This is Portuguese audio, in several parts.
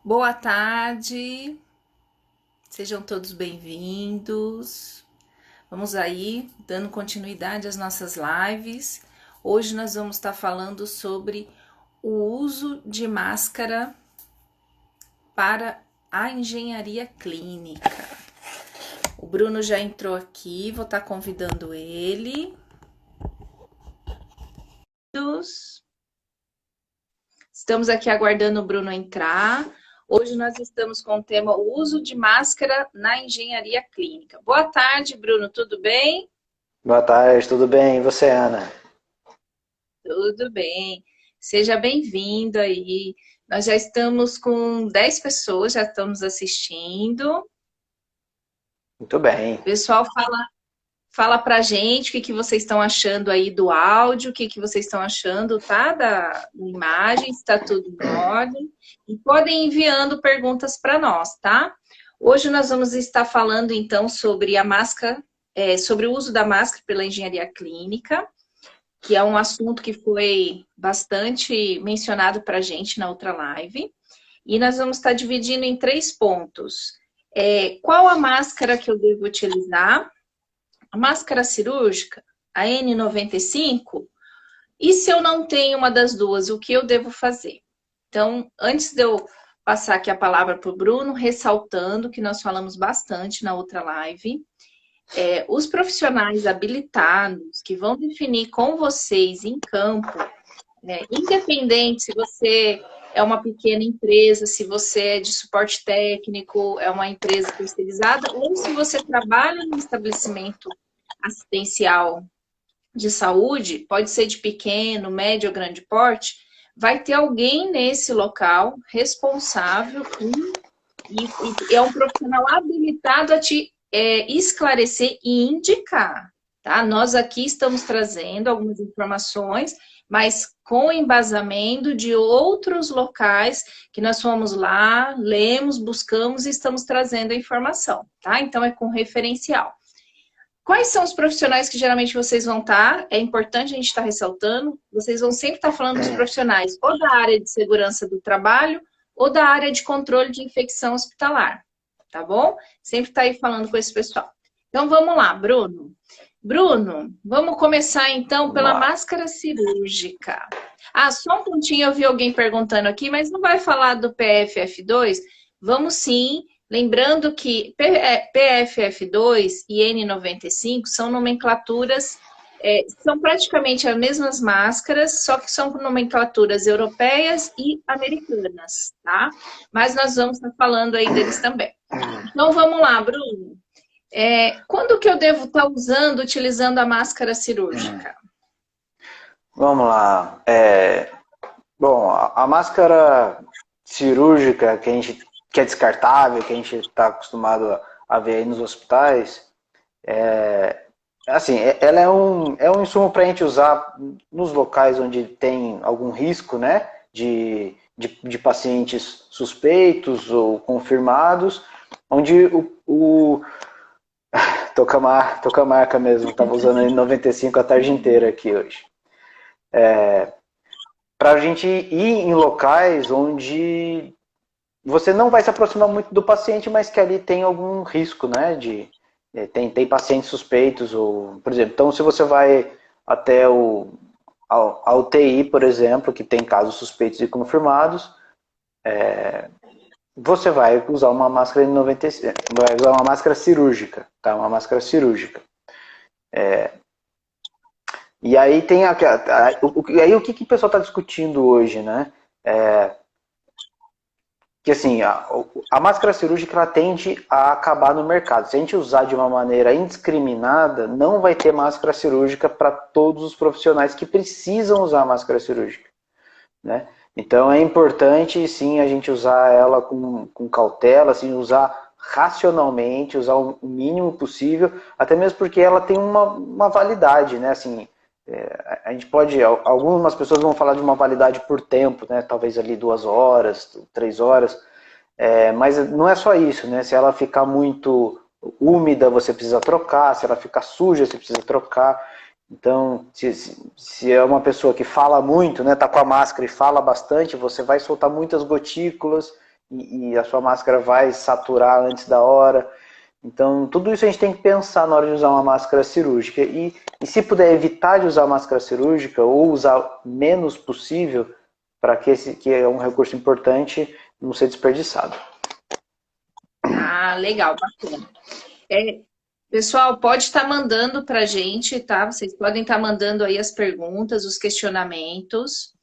Boa tarde, sejam todos bem-vindos. Vamos aí, dando continuidade às nossas lives. Hoje nós vamos estar falando sobre o uso de máscara para a engenharia clínica. O Bruno já entrou aqui, vou estar convidando ele. Estamos aqui aguardando o Bruno entrar. Hoje nós estamos com o tema o uso de máscara na engenharia clínica. Boa tarde, Bruno, tudo bem? Boa tarde, tudo bem? E você, Ana? Tudo bem. Seja bem-vindo aí. Nós já estamos com 10 pessoas, já estamos assistindo. Muito bem. O pessoal fala pra gente o que vocês estão achando aí do áudio, o que vocês estão achando, tá? Da imagem, se está tudo em ordem. E podem ir enviando perguntas para nós, tá? Hoje nós vamos estar falando então sobre a máscara, sobre o uso da máscara pela engenharia clínica, que é um assunto que foi bastante mencionado para a gente na outra live. E nós vamos estar dividindo em 3 pontos. Qual a máscara que eu devo utilizar? A máscara cirúrgica, a N95, e se eu não tenho uma das duas, o que eu devo fazer? Então, antes de eu passar aqui a palavra para o Bruno, ressaltando que nós falamos bastante na outra live, os profissionais habilitados que vão definir com vocês em campo, né, independente se você é uma pequena empresa, se você é de suporte técnico, é uma empresa terceirizada, ou se você trabalha no estabelecimento assistencial de saúde, pode ser de pequeno, médio ou grande porte, vai ter alguém nesse local responsável e é um profissional habilitado a te esclarecer e indicar. Tá? Nós aqui estamos trazendo algumas informações, mas com embasamento de outros locais que nós fomos lá, lemos, buscamos e estamos trazendo a informação. Tá? Então é com referencial. Quais são os profissionais que geralmente vocês vão estar? É importante a gente estar ressaltando. Vocês vão sempre estar falando dos profissionais ou da área de segurança do trabalho ou da área de controle de infecção hospitalar, tá bom? Sempre está aí falando com esse pessoal. Então vamos lá, Bruno. Bruno, vamos começar então Vamos pela lá. máscara cirúrgica. Ah, só um pontinho, eu vi alguém perguntando aqui, mas não vai falar do PFF2? Vamos sim. Lembrando que PFF2 e N95 são nomenclaturas, são praticamente as mesmas máscaras, só que são nomenclaturas europeias e americanas, tá? Mas nós vamos estar falando aí deles também. Então vamos lá, Bruno. Quando que eu devo estar utilizando a máscara cirúrgica? Vamos lá. Bom, a máscara cirúrgica que é descartável, que a gente está acostumado a ver aí nos hospitais, assim, ela é um insumo para a gente usar nos locais onde tem algum risco, né, de pacientes suspeitos ou confirmados, onde tô com a marca mesmo, tava usando N95 a tarde inteira aqui hoje. Para a gente ir em locais onde você não vai se aproximar muito do paciente, mas que ali tem algum risco, né? Tem pacientes suspeitos, ou, por exemplo, então se você vai até a UTI, por exemplo, que tem casos suspeitos e confirmados, você vai usar uma máscara N95, vai usar uma máscara cirúrgica, tá? Uma máscara cirúrgica. E aí tem aí o que o pessoal está discutindo hoje, né? Que assim, a máscara cirúrgica ela tende a acabar no mercado. Se a gente usar de uma maneira indiscriminada, não vai ter máscara cirúrgica para todos os profissionais que precisam usar máscara cirúrgica, né? Então é importante sim a gente usar ela com cautela, assim, usar racionalmente, usar o mínimo possível, até mesmo porque ela tem uma validade, né? Assim, a gente pode, algumas pessoas vão falar de uma validade por tempo, né? Talvez ali 2 horas, 3 horas, mas não é só isso, né? Se ela ficar muito úmida, você precisa trocar, se ela ficar suja, você precisa trocar. Então, se é uma pessoa que fala muito, né? Tá com a máscara e fala bastante, você vai soltar muitas gotículas e a sua máscara vai saturar antes da hora. Então, tudo isso a gente tem que pensar na hora de usar uma máscara cirúrgica. E se puder evitar de usar máscara cirúrgica ou usar menos possível, para que é um recurso importante, não ser desperdiçado. Ah, legal, bacana. Pessoal, pode estar mandando para a gente, tá? Vocês podem estar mandando aí as perguntas, os questionamentos.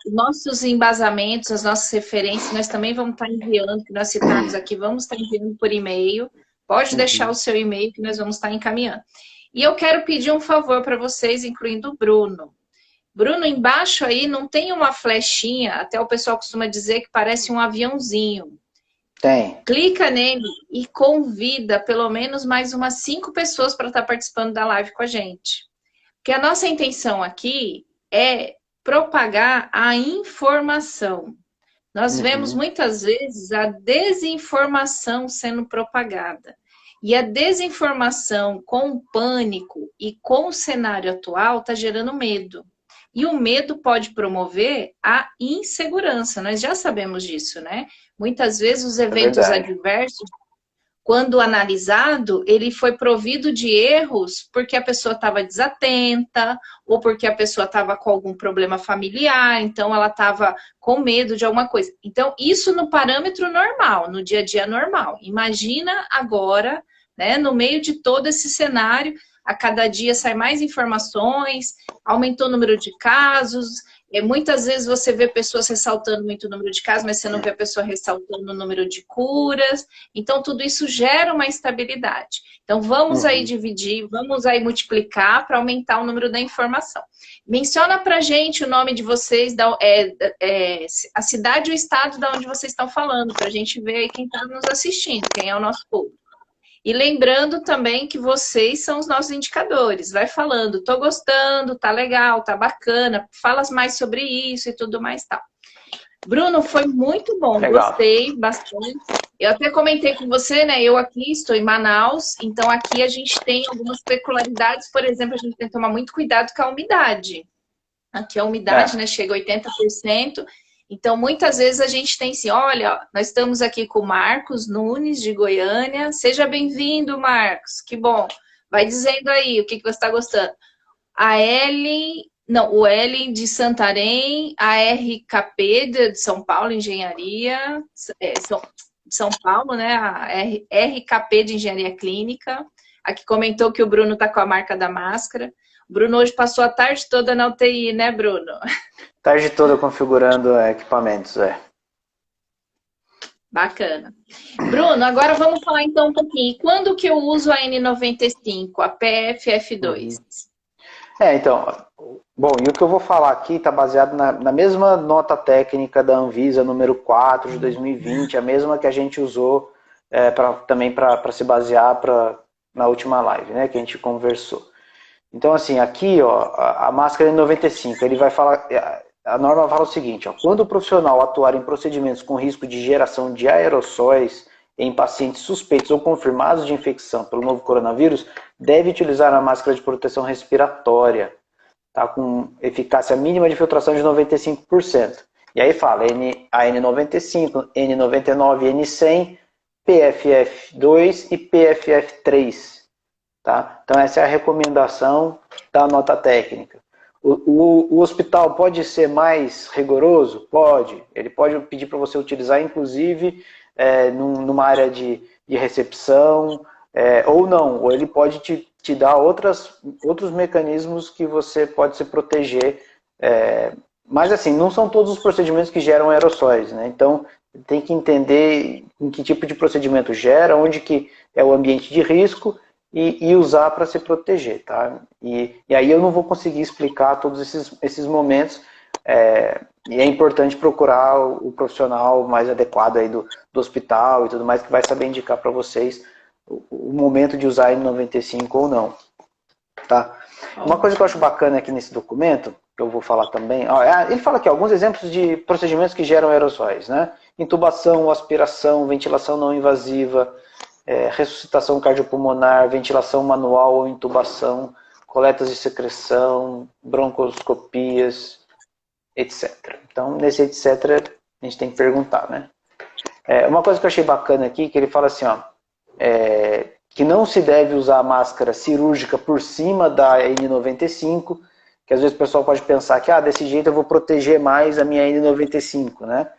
Nossos embasamentos, as nossas referências, nós também vamos estar enviando, que nós citarmos aqui, vamos estar enviando por e-mail. Pode deixar o seu e-mail que nós vamos estar encaminhando. E eu quero pedir um favor para vocês, incluindo o Bruno. Bruno, embaixo aí não tem uma flechinha, até o pessoal costuma dizer que parece um aviãozinho. Tem. Clica nele e convida pelo menos mais umas 5 pessoas para estar participando da live com a gente. Porque a nossa intenção aqui é propagar a informação. Nós vemos muitas vezes a desinformação sendo propagada. E a desinformação com o pânico e com o cenário atual está gerando medo. E o medo pode promover a insegurança. Nós já sabemos disso, né? Muitas vezes os eventos adversos, quando analisado, ele foi provido de erros porque a pessoa estava desatenta ou porque a pessoa estava com algum problema familiar, então ela estava com medo de alguma coisa. Então, isso no parâmetro normal, no dia a dia normal. Imagina agora, né, no meio de todo esse cenário, a cada dia sai mais informações, aumentou o número de casos. Muitas vezes você vê pessoas ressaltando muito o número de casos, mas você não vê a pessoa ressaltando o número de curas. Então, tudo isso gera uma instabilidade. Então, vamos aí dividir, vamos aí multiplicar para aumentar o número da informação. Menciona para a gente o nome de vocês, a cidade e o estado de onde vocês estão falando, para a gente ver aí quem está nos assistindo, quem é o nosso público. E lembrando também que vocês são os nossos indicadores. Vai falando, tô gostando, tá legal, tá bacana, falas mais sobre isso e tudo mais tal. Bruno, foi muito bom, legal. Gostei bastante. Eu até comentei com você, né? Eu aqui estou em Manaus, então aqui a gente tem algumas peculiaridades. Por exemplo, a gente tem que tomar muito cuidado com a umidade. Aqui a umidade, né, chega a 80%. Então, muitas vezes a gente tem assim, olha, nós estamos aqui com o Marcos Nunes, de Goiânia. Seja bem-vindo, Marcos. Que bom. Vai dizendo aí o que você está gostando. O L de Santarém, a RKP de São Paulo, Engenharia, São Paulo, né? A RKP de Engenharia Clínica. Aqui comentou que o Bruno está com a marca da máscara. O Bruno hoje passou a tarde toda na UTI, né, Bruno? Tarde toda configurando equipamentos, Bacana. Bruno, agora vamos falar então um pouquinho. Quando que eu uso a N95, a PFF2? Então, bom, e o que eu vou falar aqui está baseado na mesma nota técnica da Anvisa, número 4 de 2020, a mesma que a gente usou também para se basear na última live, né, que a gente conversou. Então, assim, aqui, ó, a máscara N95, ele vai falar... A norma fala o seguinte, ó, quando o profissional atuar em procedimentos com risco de geração de aerossóis em pacientes suspeitos ou confirmados de infecção pelo novo coronavírus, deve utilizar a máscara de proteção respiratória, tá, com eficácia mínima de filtração de 95%. E aí fala a N95, N99, N100, PFF2 e PFF3. Tá? Então essa é a recomendação da nota técnica. O hospital pode ser mais rigoroso? Pode. Ele pode pedir para você utilizar, inclusive, numa área de recepção, ou não. Ou ele pode te dar outros mecanismos que você pode se proteger. Mas, assim, não são todos os procedimentos que geram aerossóis, né? Então, tem que entender em que tipo de procedimento gera, onde que é o ambiente de risco, e usar para se proteger, tá? E aí eu não vou conseguir explicar todos esses momentos, e é importante procurar o profissional mais adequado aí do hospital e tudo mais, que vai saber indicar para vocês o momento de usar N95 ou não, tá? Uma coisa que eu acho bacana aqui nesse documento, que eu vou falar também, ele fala aqui alguns exemplos de procedimentos que geram aerossóis, né? Intubação, aspiração, ventilação não invasiva, ressuscitação cardiopulmonar, ventilação manual ou intubação, coletas de secreção, broncoscopias, etc. Então, nesse etc, a gente tem que perguntar, né? Uma coisa que eu achei bacana aqui, que ele fala assim, ó, que não se deve usar máscara cirúrgica por cima da N95, que às vezes o pessoal pode pensar que desse jeito eu vou proteger mais a minha N95, né?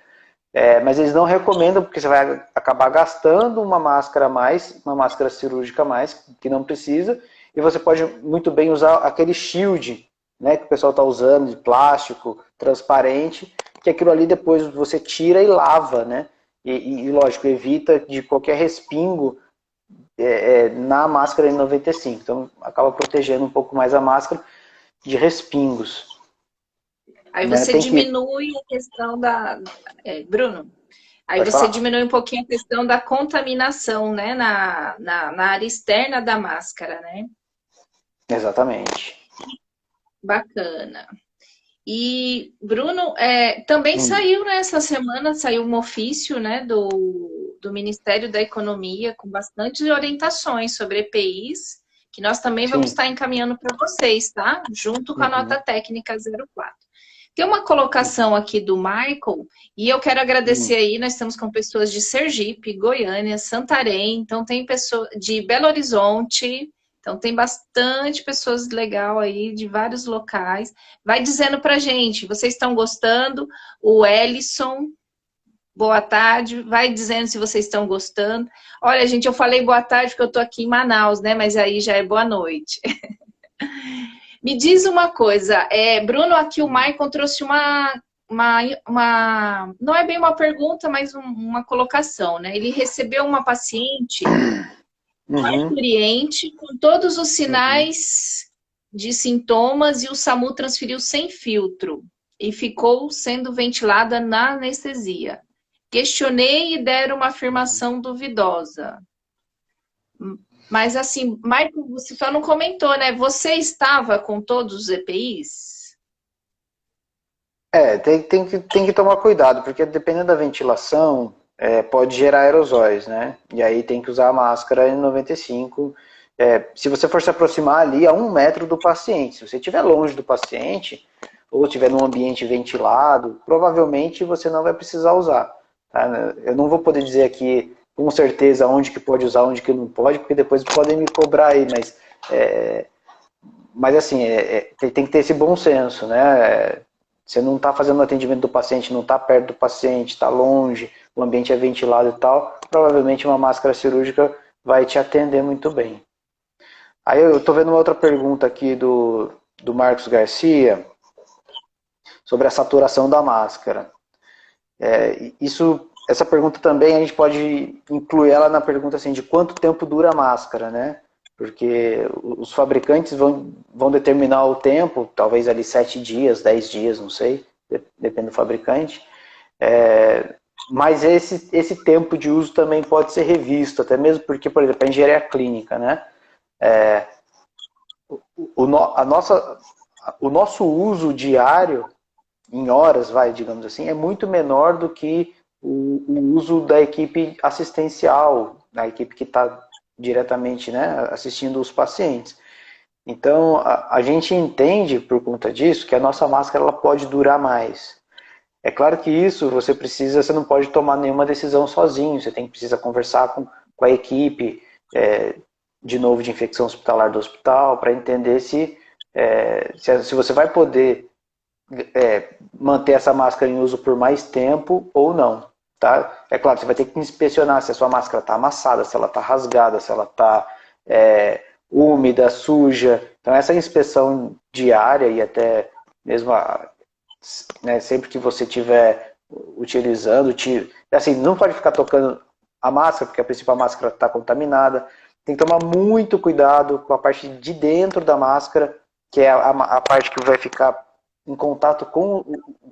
Mas eles não recomendam, porque você vai acabar gastando uma máscara a mais, uma máscara cirúrgica a mais, que não precisa, e você pode muito bem usar aquele shield, né, que o pessoal está usando, de plástico, transparente, que aquilo ali depois você tira e lava, né? E lógico, evita de qualquer respingo na máscara N95. Então, acaba protegendo um pouco mais a máscara de respingos. Aí Né? você diminui a questão da... Bruno, aí Pode você falar. diminui um pouquinho a questão da contaminação, né? Na área externa da máscara, né? Exatamente. Bacana. E, Bruno, também saiu nessa semana, saiu um ofício, né, do Ministério da Economia com bastante orientações sobre EPIs, que nós também vamos estar encaminhando para vocês, tá? Junto com a nota técnica 04. Tem uma colocação aqui do Michael, e eu quero agradecer aí, nós estamos com pessoas de Sergipe, Goiânia, Santarém, então tem pessoas de Belo Horizonte, então tem bastante pessoas legais aí de vários locais. Vai dizendo pra gente, vocês estão gostando? O Ellison, boa tarde. Vai dizendo se vocês estão gostando. Olha, gente, eu falei boa tarde porque eu tô aqui em Manaus, né? Mas aí já é boa noite. Me diz uma coisa, Bruno, aqui o Maicon trouxe não é bem uma pergunta, mas uma colocação, né? Ele recebeu uma paciente parturiente com todos os sinais de sintomas e o SAMU transferiu sem filtro e ficou sendo ventilada na anestesia. Questionei e deram uma afirmação duvidosa. Mas assim, Marco, você só não comentou, né? Você estava com todos os EPIs? Tem que tomar cuidado, porque dependendo da ventilação, pode gerar aerosóis, né? E aí tem que usar a máscara N95. Se você for se aproximar ali a 1 metro do paciente, se você estiver longe do paciente, ou estiver num ambiente ventilado, provavelmente você não vai precisar usar. Tá? Eu não vou poder dizer aqui com certeza onde que pode usar, onde que não pode, porque depois podem me cobrar aí, mas assim, tem que ter esse bom senso, né? Você não está fazendo o atendimento do paciente, não está perto do paciente, está longe, o ambiente é ventilado e tal, provavelmente uma máscara cirúrgica vai te atender muito bem. Aí eu estou vendo uma outra pergunta aqui do Marcos Garcia sobre a saturação da máscara. Essa pergunta também a gente pode incluir ela na pergunta assim, de quanto tempo dura a máscara, né? Porque os fabricantes vão determinar o tempo, talvez ali 7 dias, 10 dias, não sei, depende do fabricante. Mas esse tempo de uso também pode ser revisto, até mesmo porque, por exemplo, a engenharia clínica, né? O nosso uso diário, em horas, digamos assim, é muito menor do que o uso da equipe assistencial, da equipe que está diretamente, né, assistindo os pacientes. Então, a gente entende, por conta disso, que a nossa máscara ela pode durar mais. É claro que isso você não pode tomar nenhuma decisão sozinho, você precisa conversar com a equipe, de novo, de infecção hospitalar do hospital, para entender se você vai poder manter essa máscara em uso por mais tempo ou não. Tá? É claro, você vai ter que inspecionar se a sua máscara está amassada, se ela está rasgada, se ela está úmida, suja. Então essa inspeção diária e até mesmo sempre que você estiver utilizando, assim, não pode ficar tocando a máscara, porque a princípio a máscara está contaminada. Tem que tomar muito cuidado com a parte de dentro da máscara, que é a parte que vai ficar em contato com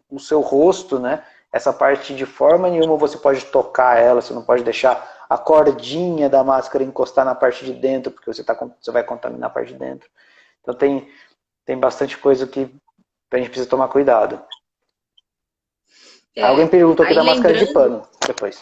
o seu rosto, né? Essa parte de forma nenhuma você pode tocar ela, você não pode deixar a cordinha da máscara encostar na parte de dentro, porque você vai contaminar a parte de dentro. Então tem bastante coisa que a gente precisa tomar cuidado. Alguém perguntou aqui da máscara de pano, depois.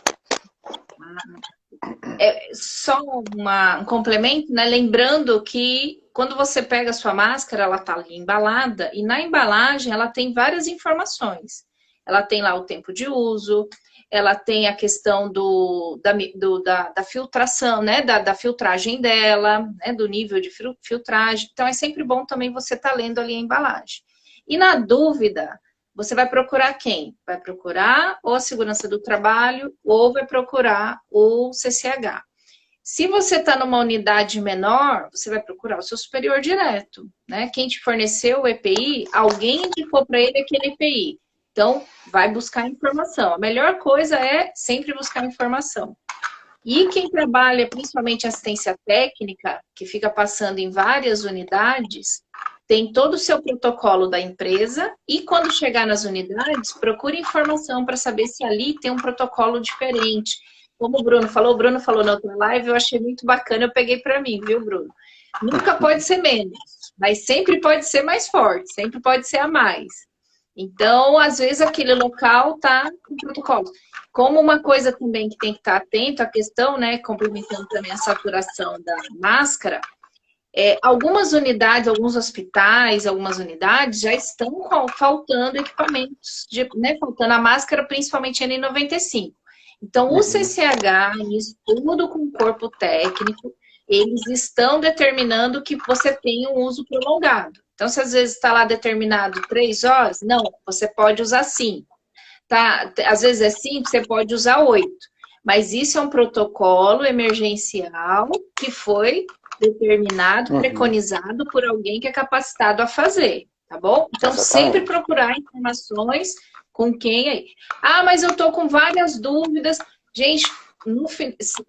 Só um complemento, né? Lembrando que quando você pega a sua máscara, ela está ali embalada, e na embalagem ela tem várias informações. ela tem lá o tempo de uso, ela tem a questão da filtração, né? Da filtragem dela, né? Do nível de filtragem. Então, é sempre bom também você estar lendo ali a embalagem. E na dúvida, você vai procurar quem? Vai procurar ou a segurança do trabalho ou vai procurar o CCH. Se você está numa unidade menor, você vai procurar o seu superior direto, né? Quem te forneceu o EPI, alguém indicou para ele aquele EPI. Então, vai buscar informação. A melhor coisa é sempre buscar informação. E quem trabalha, principalmente assistência técnica, que fica passando em várias unidades, tem todo o seu protocolo da empresa e quando chegar nas unidades, procure informação para saber se ali tem um protocolo diferente. Como o Bruno falou na outra live, eu achei muito bacana, eu peguei para mim, viu, Bruno? Nunca pode ser menos, mas sempre pode ser mais forte, sempre pode ser a mais. Então, às vezes, aquele local está com protocolo. Como uma coisa também que tem que estar atento à questão, né, complementando também a saturação da máscara, algumas unidades, alguns hospitais, algumas unidades já estão faltando equipamentos, né, faltando a máscara, principalmente N95. Então, o CCH, em estudo com o corpo técnico, eles estão determinando que você tenha um uso prolongado. Então, se às vezes está lá determinado 3 horas, não, você pode usar 5. Tá? Às vezes é 5, você pode usar 8. Mas isso é um protocolo emergencial que foi determinado, preconizado por alguém que é capacitado a fazer, tá bom? Então, sempre procurar informações com quem aí. Ah, mas eu estou com várias dúvidas. Gente,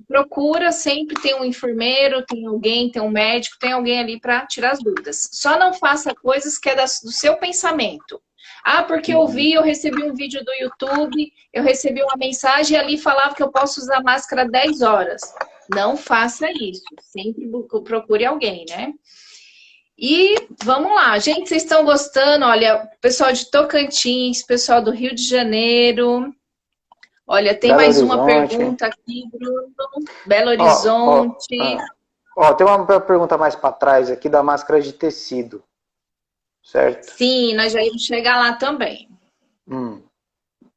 procura, sempre tem um enfermeiro, tem alguém, tem um médico, tem alguém ali para tirar as dúvidas. Só não faça coisas que é do seu pensamento. Ah, porque eu recebi um vídeo do YouTube, eu recebi uma mensagem e ali falava que eu posso usar máscara 10 horas. Não faça isso. Sempre procure alguém, né? E vamos lá, gente, vocês estão gostando? Olha, pessoal de Tocantins, pessoal do Rio de Janeiro. Olha, tem mais uma pergunta aqui, Bruno. Belo Horizonte. Tem uma pergunta mais para trás aqui da máscara de tecido, certo? Sim, nós já íamos chegar lá também.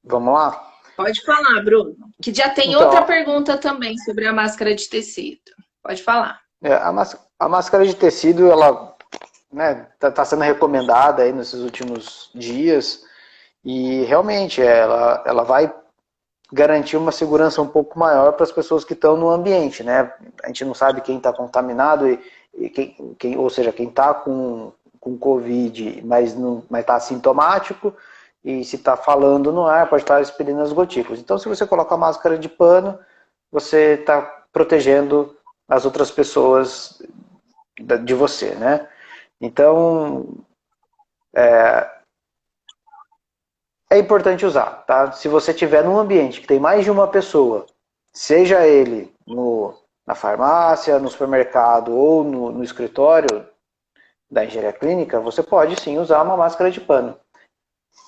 Vamos lá? Pode falar, Bruno. Que já tem outra pergunta também sobre a máscara de tecido. Pode falar. A máscara de tecido, ela tá sendo recomendada aí nesses últimos dias e realmente ela vai garantir uma segurança um pouco maior para as pessoas que estão no ambiente, né? A gente não sabe quem está contaminado ou seja, quem está com Covid, mas está assintomático e se está falando no ar pode estar expelindo as gotículas. Então, se você coloca a máscara de pano, você está protegendo as outras pessoas de você, né? Então, é importante usar, tá? Se você estiver num ambiente que tem mais de uma pessoa, seja ele na farmácia, no supermercado ou no escritório da engenharia clínica, você pode sim usar uma máscara de pano.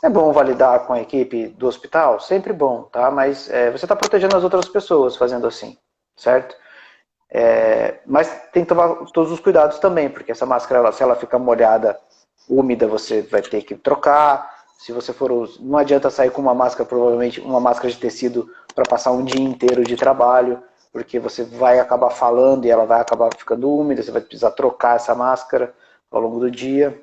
É bom validar com a equipe do hospital? Sempre bom, tá? Mas você está protegendo as outras pessoas fazendo assim, certo? Mas tem que tomar todos os cuidados também, porque essa máscara, se ela ficar molhada, úmida, você vai ter que trocar. Se você não adianta sair com uma máscara, provavelmente uma máscara de tecido para passar um dia inteiro de trabalho, porque você vai acabar falando e ela vai acabar ficando úmida, você vai precisar trocar essa máscara ao longo do dia.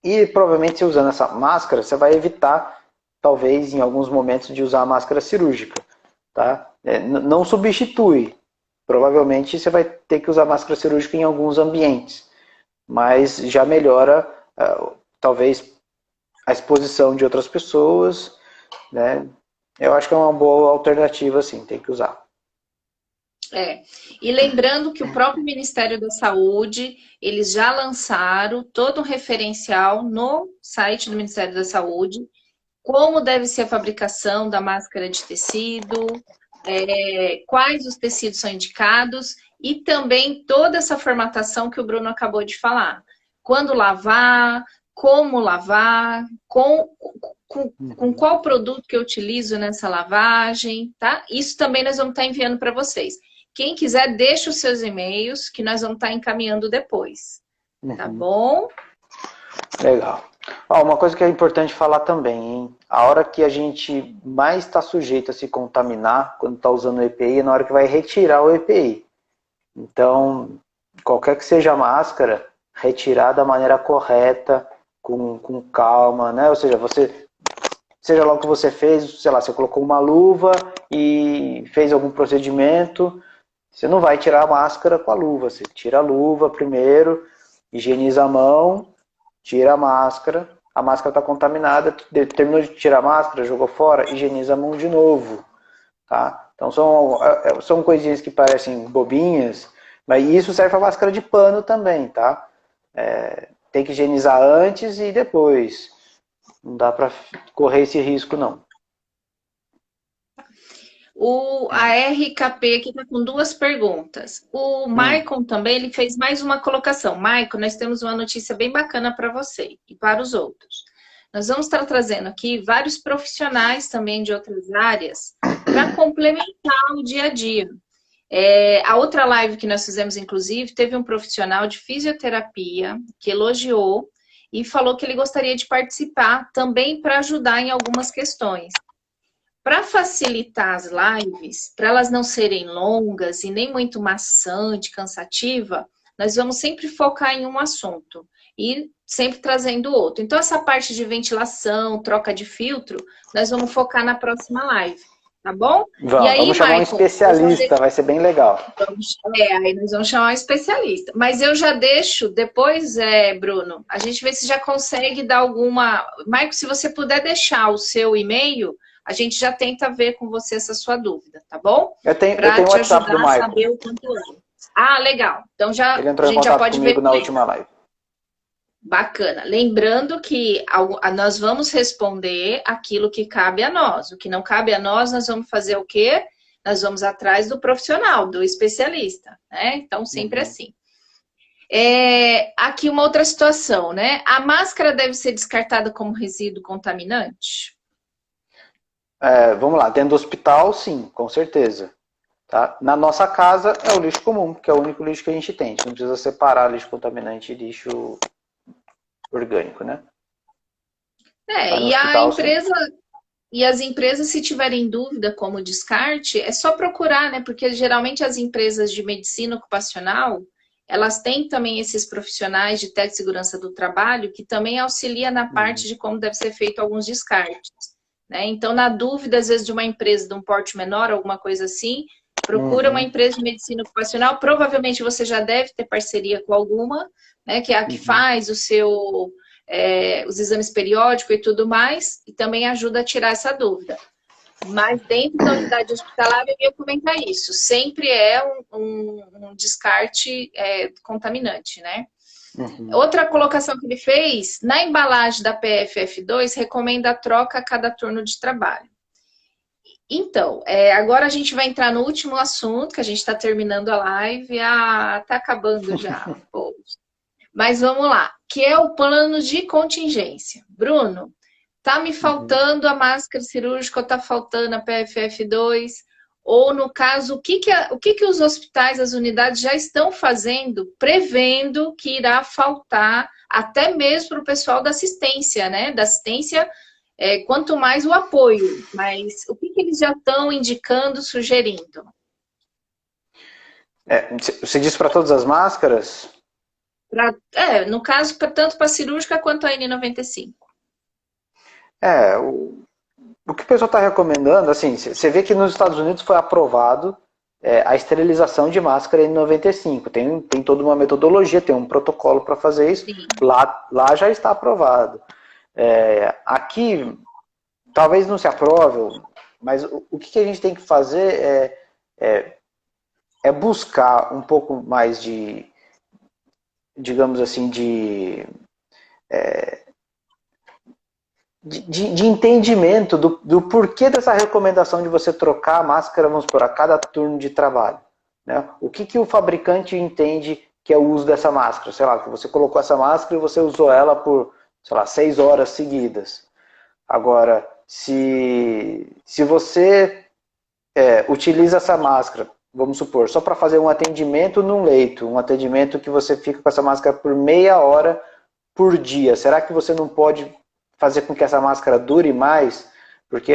E provavelmente você usando essa máscara, você vai evitar, talvez em alguns momentos, de usar a máscara cirúrgica, tá? Não substitui. Provavelmente você vai ter que usar máscara cirúrgica em alguns ambientes, mas já melhora, talvez, a exposição de outras pessoas, né? Eu acho que é uma boa alternativa, sim, tem que usar. E lembrando que o próprio Ministério da Saúde, eles já lançaram todo um referencial no site do Ministério da Saúde, como deve ser a fabricação da máscara de tecido, quais os tecidos são indicados e também toda essa formatação que o Bruno acabou de falar. Quando lavar, como lavar, com qual produto que eu utilizo nessa lavagem, tá? Isso também nós vamos estar enviando para vocês. Quem quiser, deixa os seus e-mails que nós vamos estar encaminhando depois. Tá bom? Legal. Uma coisa que é importante falar também, hein? A hora que a gente mais está sujeito a se contaminar, quando está usando o EPI, é na hora que vai retirar o EPI. Então, qualquer que seja a máscara, retirar da maneira correta, com calma, né? Ou seja, seja lá o que você fez, sei lá, você colocou uma luva e fez algum procedimento, você não vai tirar a máscara com a luva, você tira a luva primeiro, higieniza a mão, tira a máscara está contaminada, terminou de tirar a máscara, jogou fora, higieniza a mão de novo, tá? Então são coisinhas que parecem bobinhas, mas isso serve para máscara de pano também, tá? Tem que higienizar antes e depois. Não dá para correr esse risco, não. A RKP aqui está com duas perguntas. O Maicon também ele fez mais uma colocação. Maicon, nós temos uma notícia bem bacana para você e para os outros. Nós vamos estar trazendo aqui vários profissionais também de outras áreas para complementar o dia a dia. A outra live que nós fizemos, inclusive, teve um profissional de fisioterapia que elogiou e falou que ele gostaria de participar também para ajudar em algumas questões. Para facilitar as lives, para elas não serem longas e nem muito maçante, cansativa, nós vamos sempre focar em um assunto e sempre trazendo outro. Então, essa parte de ventilação, troca de filtro, nós vamos focar na próxima live, tá bom? Vamos, e aí, vamos chamar um especialista, vai ser bem legal. Aí nós vamos chamar um especialista. Mas eu já deixo, depois, Bruno, a gente vê se já consegue dar alguma... Maicon, se você puder deixar o seu e-mail... A gente já tenta ver com você essa sua dúvida, tá bom? Eu tenho o WhatsApp do Maicon. Saber o quanto é. Ah, legal. Então já ele entrou a gente em contato já pode comigo ver na última live. Bacana. Lembrando que nós vamos responder aquilo que cabe a nós. O que não cabe a nós, nós vamos fazer o quê? Nós vamos atrás do profissional, do especialista, né? Então, sempre assim. Aqui uma outra situação, né? A máscara deve ser descartada como resíduo contaminante? Vamos lá, dentro do hospital, sim, com certeza. Tá? Na nossa casa é o lixo comum, que é o único lixo que a gente tem. A gente não precisa separar lixo contaminante e lixo orgânico, né? E a empresa, e as empresas, se tiverem dúvida como descarte, é só procurar, né? Porque geralmente as empresas de medicina ocupacional, elas têm também esses profissionais de técnica de segurança do trabalho que também auxilia na parte de como deve ser feito alguns descartes. Né? Então, na dúvida, às vezes, de uma empresa de um porte menor, alguma coisa assim, procura uma empresa de medicina ocupacional. Provavelmente você já deve ter parceria com alguma, né? Que é a que faz os exames periódicos e tudo mais, e também ajuda a tirar essa dúvida. Mas dentro da unidade hospitalar, eu ia comentar isso. Sempre é um descarte contaminante, né? Outra colocação que ele fez, na embalagem da PFF2, recomenda a troca a cada turno de trabalho. Então, agora a gente vai entrar no último assunto, que a gente está terminando a live. Está acabando já. Mas vamos lá, que é o plano de contingência. Bruno, tá me faltando a máscara cirúrgica ou tá faltando a PFF2? Ou, no caso, o que os hospitais, as unidades já estão fazendo, prevendo que irá faltar até mesmo para o pessoal da assistência, né? Da assistência, quanto mais o apoio. Mas o que eles já estão indicando, sugerindo? Você disse para todas as máscaras? No caso, tanto para a cirúrgica quanto a N95. O que o pessoal está recomendando, assim, você vê que nos Estados Unidos foi aprovado a esterilização de máscara N95. Tem toda uma metodologia, tem um protocolo para fazer isso. Lá já está aprovado. Aqui, talvez não se aprove, mas o que a gente tem que fazer é buscar um pouco mais de, digamos assim, de entendimento do porquê dessa recomendação de você trocar a máscara, vamos supor, a cada turno de trabalho. Né? O que o fabricante entende que é o uso dessa máscara? Sei lá, que você colocou essa máscara e você usou ela por, sei lá, 6 horas seguidas. Agora, se você utiliza essa máscara, vamos supor, só para fazer um atendimento num leito, um atendimento que você fica com essa máscara por meia hora por dia, será que você não pode fazer com que essa máscara dure mais? Porque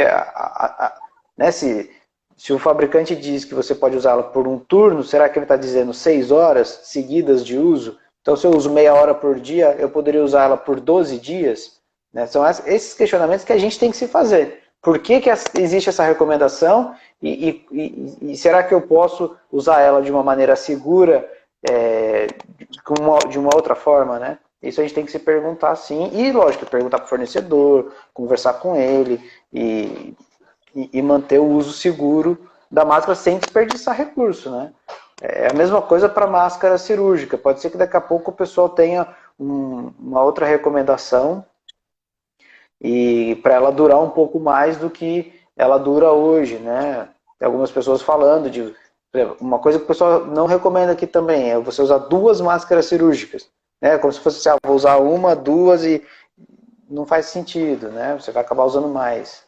né, se o fabricante diz que você pode usá-la por um turno, será que ele está dizendo 6 horas seguidas de uso? Então, se eu uso meia hora por dia, eu poderia usá-la por 12 dias? Né? São esses questionamentos que a gente tem que se fazer. Por que existe essa recomendação? E será que eu posso usar ela de uma maneira segura, de uma outra forma, né? Isso a gente tem que se perguntar, sim. E, lógico, perguntar para o fornecedor, conversar com ele e manter o uso seguro da máscara sem desperdiçar recurso, né? É a mesma coisa para máscara cirúrgica. Pode ser que daqui a pouco o pessoal tenha uma outra recomendação e para ela durar um pouco mais do que ela dura hoje, né? Tem algumas pessoas falando de... Uma coisa que o pessoal não recomenda aqui também é você usar 2 máscaras cirúrgicas. Né? Como se fosse assim, vou usar 1, 2 e não faz sentido, né? Você vai acabar usando mais.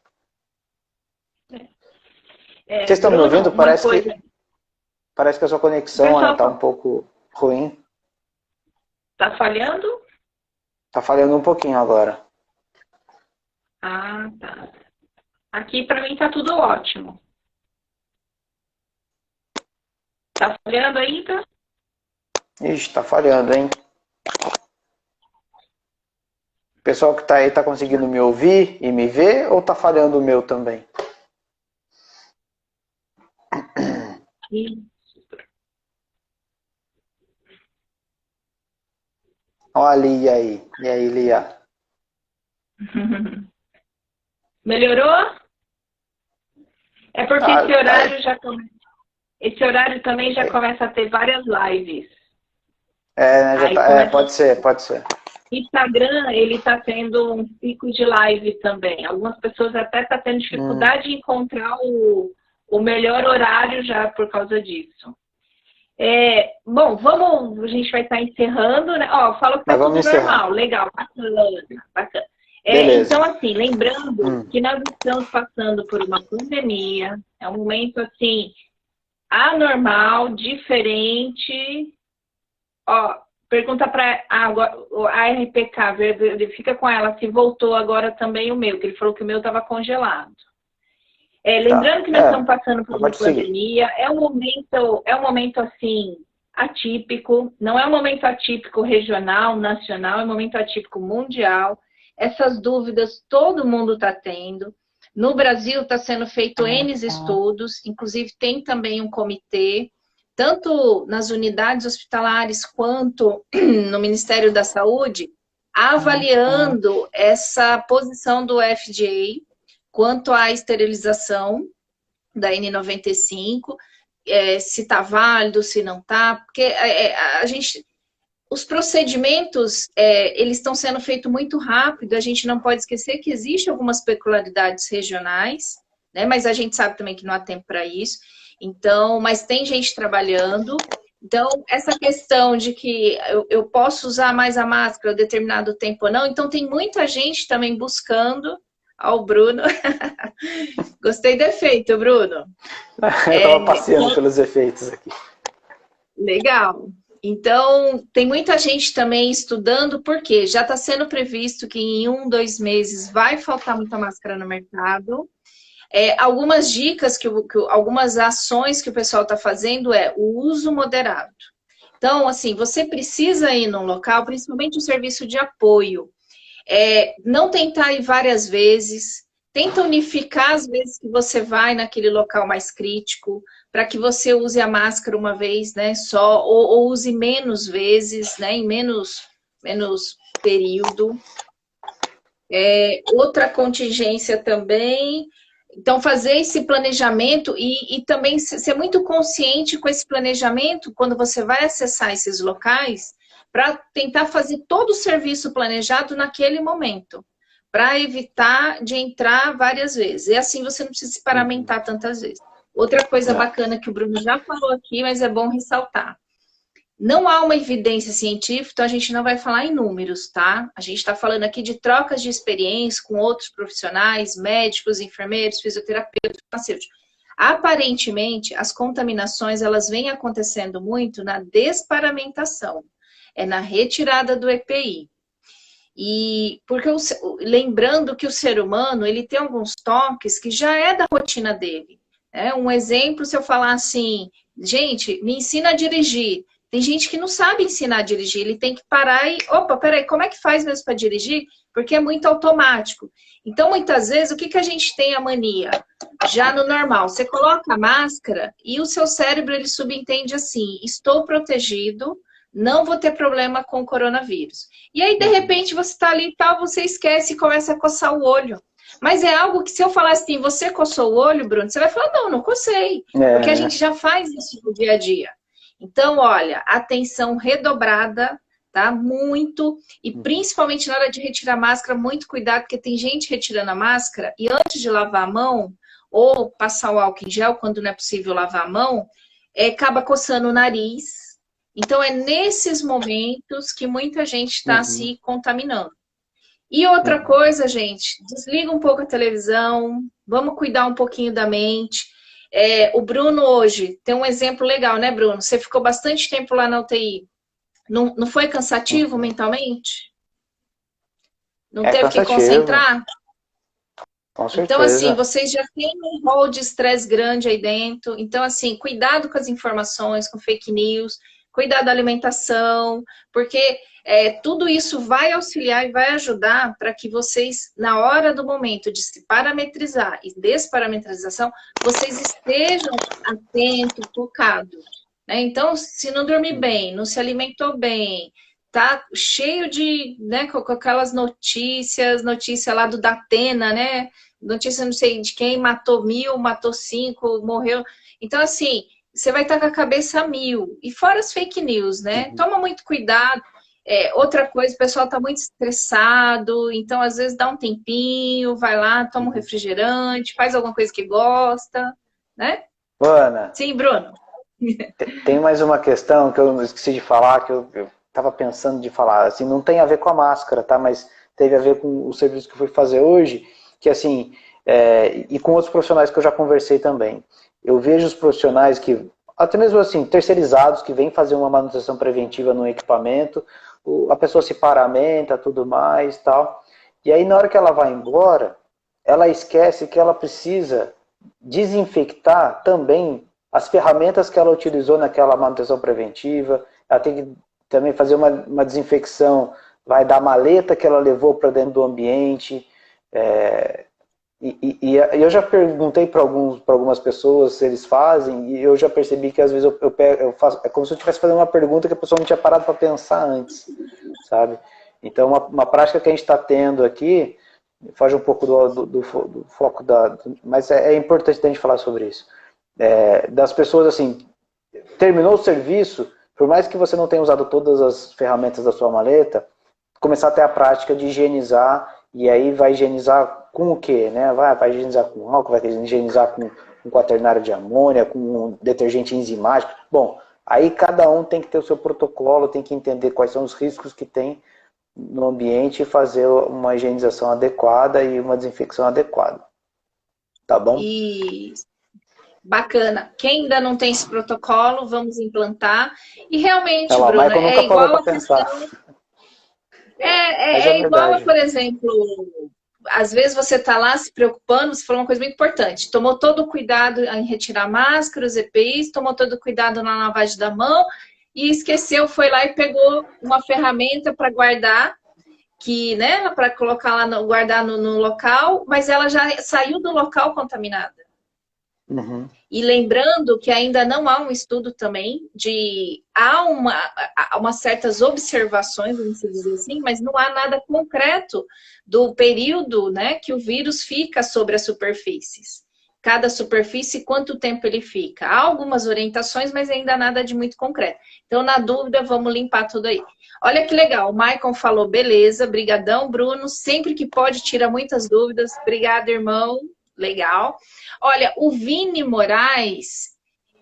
Vocês estão me ouvindo? Parece que a sua conexão está um pouco ruim. Está falhando? Está falhando um pouquinho agora. Ah, tá. Aqui para mim está tudo ótimo. Tá falhando ainda? Ixi, tá falhando, hein? O pessoal que tá aí tá conseguindo me ouvir e me ver ou tá falhando o meu também? Olha a Lia aí. E aí, Lia? Melhorou? É porque esse horário já começa. Esse horário também já começa a ter várias lives. Pode ser. O Instagram, ele está tendo um pico de live também. Algumas pessoas até estão tendo dificuldade de encontrar o melhor horário já por causa disso. Bom, a gente vai estar encerrando, né? Fala que tá tudo normal, legal, bacana. Então, assim, lembrando que nós estamos passando por uma pandemia, é um momento, assim, anormal, diferente. Pergunta para a RPK, verifica com ela se voltou agora também o meu, que ele falou que o meu estava congelado. Lembrando que nós estamos passando por uma pandemia, é um momento assim, atípico, não é um momento atípico regional, nacional, é um momento atípico mundial. Essas dúvidas todo mundo está tendo. No Brasil está sendo feito N estudos, inclusive tem também um comitê, tanto nas unidades hospitalares quanto no Ministério da Saúde, avaliando essa posição do FDA quanto à esterilização da N95, se está válido, se não está, porque os procedimentos, eles estão sendo feitos muito rápido, a gente não pode esquecer que existem algumas peculiaridades regionais, né, mas a gente sabe também que não há tempo para isso, então, mas tem gente trabalhando. Então, essa questão de que eu posso usar mais a máscara a determinado tempo ou não, então tem muita gente também buscando. Ó, o Bruno. Gostei do efeito, Bruno. Eu estava passeando pelos efeitos aqui. Legal. Então, tem muita gente também estudando, porque já está sendo previsto que em 1, 2 meses vai faltar muita máscara no mercado. Algumas dicas, algumas ações que o pessoal está fazendo o uso moderado. Então, assim, você precisa ir num local, principalmente o serviço de apoio. Não tentar ir várias vezes, tenta unificar as vezes que você vai naquele local mais crítico, para que você use a máscara uma vez, né, só, ou use menos vezes, né, em menos período. Outra contingência também, então fazer esse planejamento e também ser muito consciente com esse planejamento quando você vai acessar esses locais, para tentar fazer todo o serviço planejado naquele momento, para evitar de entrar várias vezes. E assim você não precisa se paramentar tantas vezes. Outra coisa bacana que o Bruno já falou aqui, mas é bom ressaltar. Não há uma evidência científica, então a gente não vai falar em números, tá? A gente está falando aqui de trocas de experiência com outros profissionais, médicos, enfermeiros, fisioterapeutas, farmacêuticos. Aparentemente, as contaminações, elas vêm acontecendo muito na desparamentação. Na retirada do EPI. E porque lembrando que o ser humano, ele tem alguns toques que já é da rotina dele. Né? Um exemplo, se eu falar assim, gente, me ensina a dirigir. Tem gente que não sabe ensinar a dirigir, ele tem que parar e, opa, peraí, como é que faz mesmo para dirigir? Porque é muito automático. Então, muitas vezes, o que, que a gente tem a mania? Já no normal, você coloca a máscara e o seu cérebro, ele subentende assim, estou protegido, não vou ter problema com o coronavírus. E aí, de repente, você está ali e tal, você esquece e começa a coçar o olho. Mas é algo que se eu falar assim, você coçou o olho, Bruno, você vai falar, não, não cocei. Porque a gente já faz isso no dia a dia. Então, olha, atenção redobrada, tá? Muito. E principalmente na hora de retirar a máscara, muito cuidado, porque tem gente retirando a máscara e antes de lavar a mão, ou passar o álcool em gel, quando não é possível lavar a mão, acaba coçando o nariz. Então, é nesses momentos que muita gente está se contaminando. E outra coisa, gente, desliga um pouco a televisão, vamos cuidar um pouquinho da mente. O Bruno hoje tem um exemplo legal, né, Bruno? Você ficou bastante tempo lá na UTI. Não foi cansativo mentalmente? Não teve cansativo. que concentrar? Com certeza. Então, assim, vocês já têm um rol de estresse grande aí dentro. Então, assim, cuidado com as informações, com fake news, cuidado da alimentação, porque tudo isso vai auxiliar e vai ajudar para que vocês, na hora do momento de se parametrizar e desparametrização, vocês estejam atentos, focados. Né? Então, se não dormir bem, não se alimentou bem, tá cheio de, né, com aquelas notícia lá do Datena, né? Notícia não sei de quem, matou 1000, matou 5, morreu. Então, assim, você vai estar com a cabeça a mil. E fora as fake news, né? Toma muito cuidado. Outra coisa, o pessoal está muito estressado, então às vezes dá um tempinho, vai lá, toma um refrigerante, faz alguma coisa que gosta, né? Ana. Sim, Bruno. Tem mais uma questão que eu esqueci de falar, que eu estava pensando de falar. Assim, não tem a ver com a máscara, tá? Mas teve a ver com o serviço que eu fui fazer hoje, que assim, e com outros profissionais que eu já conversei também. Eu vejo os profissionais que, até mesmo assim, terceirizados, que vêm fazer uma manutenção preventiva no equipamento, a pessoa se paramenta, tudo mais, tal. E aí, na hora que ela vai embora, ela esquece que ela precisa desinfectar também as ferramentas que ela utilizou naquela manutenção preventiva. Ela tem que também fazer uma desinfecção, vai da maleta que ela levou para dentro do ambiente. E eu já perguntei para algumas pessoas se eles fazem, e eu já percebi que às vezes eu faço, é como se eu estivesse fazendo uma pergunta que a pessoa não tinha parado para pensar antes, sabe? Então, uma prática que a gente está tendo aqui, foge um pouco do foco mas é importante a gente falar sobre isso. Das pessoas, assim, terminou o serviço, por mais que você não tenha usado todas as ferramentas da sua maleta, começar a ter a prática de higienizar. E aí vai higienizar com o quê? Né? Vai higienizar com álcool, vai higienizar com quaternário de amônia, com detergente enzimático. Bom, aí cada um tem que ter o seu protocolo, tem que entender quais são os riscos que tem no ambiente e fazer uma higienização adequada e uma desinfecção adequada. Tá bom? Isso. Bacana. Quem ainda não tem esse protocolo, vamos implantar. E realmente, Bruno, é igual a questão... É igual, por exemplo, às vezes você está lá se preocupando, você falou uma coisa muito importante, tomou todo o cuidado em retirar máscara, os EPIs, tomou todo o cuidado na lavagem da mão e esqueceu, foi lá e pegou uma ferramenta para guardar, que, né, para colocar lá, guardar no local, mas ela já saiu do local contaminada. Uhum. E lembrando que ainda não há um estudo também há umas certas observações, vamos dizer assim, mas não há nada concreto do período, né, que o vírus fica sobre as superfícies. Cada superfície, quanto tempo ele fica. Há algumas orientações, mas ainda nada de muito concreto. Então, na dúvida, vamos limpar tudo aí. Olha que legal, o Maicon falou, beleza, brigadão, Bruno, sempre que pode, tira muitas dúvidas. Obrigada, irmão. Legal. Olha, o Vini Moraes,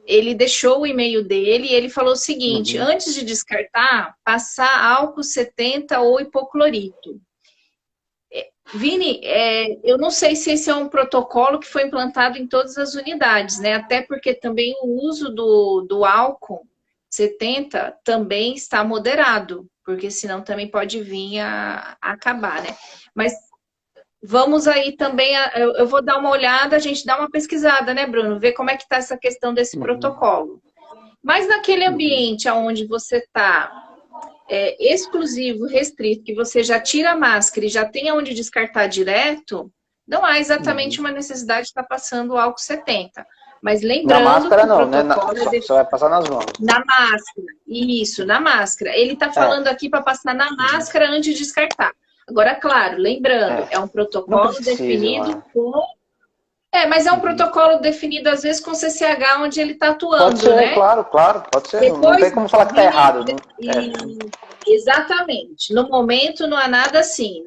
ele deixou o e-mail dele e ele falou o seguinte, antes de descartar, passar álcool 70 ou hipoclorito. Vini, eu não sei se esse é um protocolo que foi implantado em todas as unidades, né? Até porque também o uso do álcool 70 também está moderado, porque senão também pode vir a acabar, né? Mas vamos aí também, eu vou dar uma olhada, a gente dá uma pesquisada, né, Bruno? Ver como é que está essa questão desse protocolo. Mas naquele ambiente onde você está exclusivo, restrito, que você já tira a máscara e já tem aonde descartar direto, não há exatamente uma necessidade de estar passando o álcool 70. Mas lembrando na máscara que o não, né? protocolo Só vai passar nas mãos. na máscara. Isso, na máscara. Ele está falando aqui para passar na máscara antes de descartar. Agora, claro, lembrando, é um protocolo definido com... mas é um protocolo definido, às vezes, com o CCH, onde ele está atuando, pode ser, né? Claro, pode ser. Depois, não tem como falar que está errado. Exatamente. No momento, não há nada assim.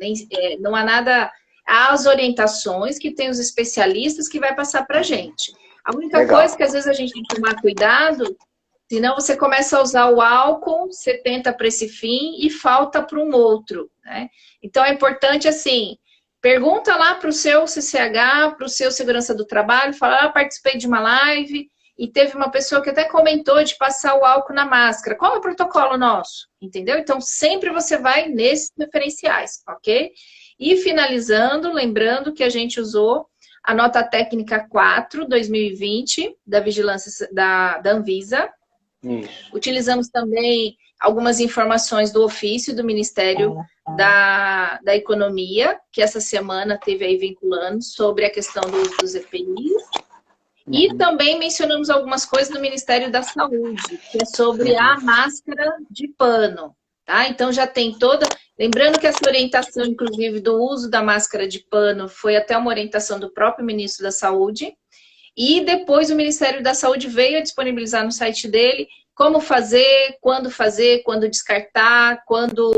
Não há nada... Há as orientações que tem os especialistas que vai passar para a gente. A única coisa que, às vezes, a gente tem que tomar cuidado, senão você começa a usar o álcool 70 para esse fim e falta para um outro, né? Então, é importante, assim... Pergunta lá para o seu CCH, para o seu segurança do trabalho, fala, participei de uma live e teve uma pessoa que até comentou de passar o álcool na máscara. Qual é o protocolo nosso? Entendeu? Então, sempre você vai nesses referenciais, ok? E finalizando, lembrando que a gente usou a nota técnica 4, 2020, da vigilância da Anvisa. Isso. Utilizamos também algumas informações do ofício do Ministério da Economia, que essa semana teve aí vinculando sobre a questão do uso dos EPIs. E também mencionamos algumas coisas do Ministério da Saúde, que é sobre a máscara de pano. Tá? Então já tem toda... Lembrando que essa orientação, inclusive, do uso da máscara de pano foi até uma orientação do próprio Ministro da Saúde. E depois o Ministério da Saúde veio a disponibilizar no site dele como fazer, quando descartar, quando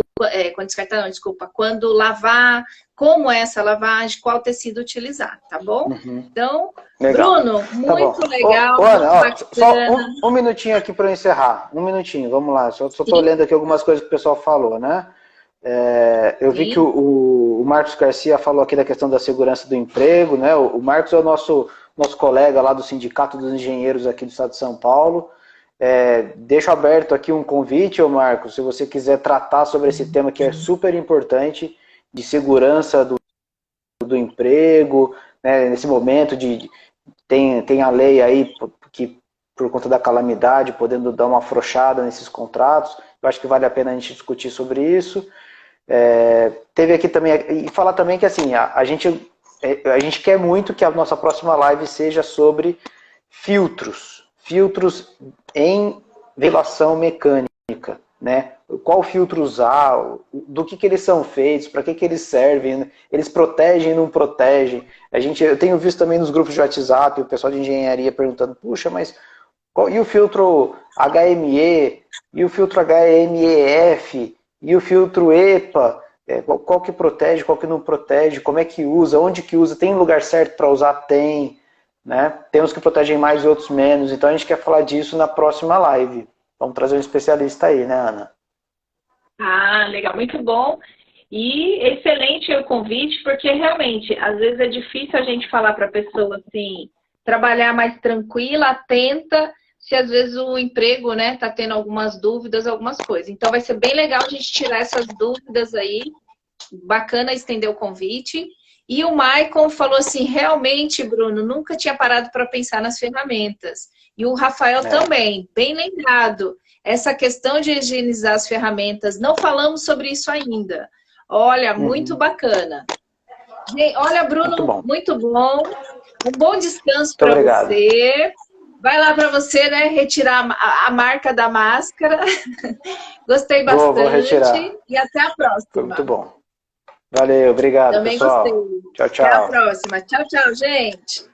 descartar, não, desculpa, quando lavar, como é essa lavagem, qual tecido utilizar, tá bom? Então, legal. Bruno, muito legal. Ana, só um minutinho aqui para eu encerrar. Um minutinho, vamos lá. Só estou olhando aqui algumas coisas que o pessoal falou, né? Eu vi que o Marcos Garcia falou aqui da questão da segurança do emprego, né? O Marcos é o nosso colega lá do Sindicato dos Engenheiros aqui do Estado de São Paulo. Deixo aberto aqui um convite, Marcos, se você quiser tratar sobre esse tema que é super importante, de segurança do emprego, né, nesse momento tem a lei aí que, por conta da calamidade, podendo dar uma afrouxada nesses contratos. Eu acho que vale a pena a gente discutir sobre isso. Teve aqui também, e falar também que assim, a gente quer muito que a nossa próxima live seja sobre filtros em ventilação mecânica, né? Qual filtro usar, do que eles são feitos, para que eles servem, eles protegem, não protegem. Eu tenho visto também nos grupos de WhatsApp o pessoal de engenharia perguntando, puxa, mas e o filtro HME, e o filtro HMEF, e o filtro EPA, qual que protege, qual que não protege, como é que usa, onde que usa, tem lugar certo para usar? Tem. Né? Tem uns que protegem mais e outros menos, então a gente quer falar disso na próxima live. Vamos trazer um especialista aí, né, Ana? Legal, muito bom. E excelente o convite, porque realmente, às vezes é difícil a gente falar para a pessoa assim, trabalhar mais tranquila, atenta, se às vezes o emprego, né, tá tendo algumas dúvidas, algumas coisas. Então vai ser bem legal a gente tirar essas dúvidas aí. Bacana estender o convite. E o Maicon falou assim, realmente, Bruno, nunca tinha parado para pensar nas ferramentas. E o Rafael também, bem lembrado. Essa questão de higienizar as ferramentas, não falamos sobre isso ainda. Olha, muito bacana. Olha, Bruno, muito bom. Um bom descanso para você. Vai lá para você, né, retirar a marca da máscara. Gostei bastante. Vou retirar. E até a próxima. Foi muito bom. Valeu, obrigado, também pessoal. Gostei. Tchau, tchau. Até a próxima. Tchau, tchau, gente.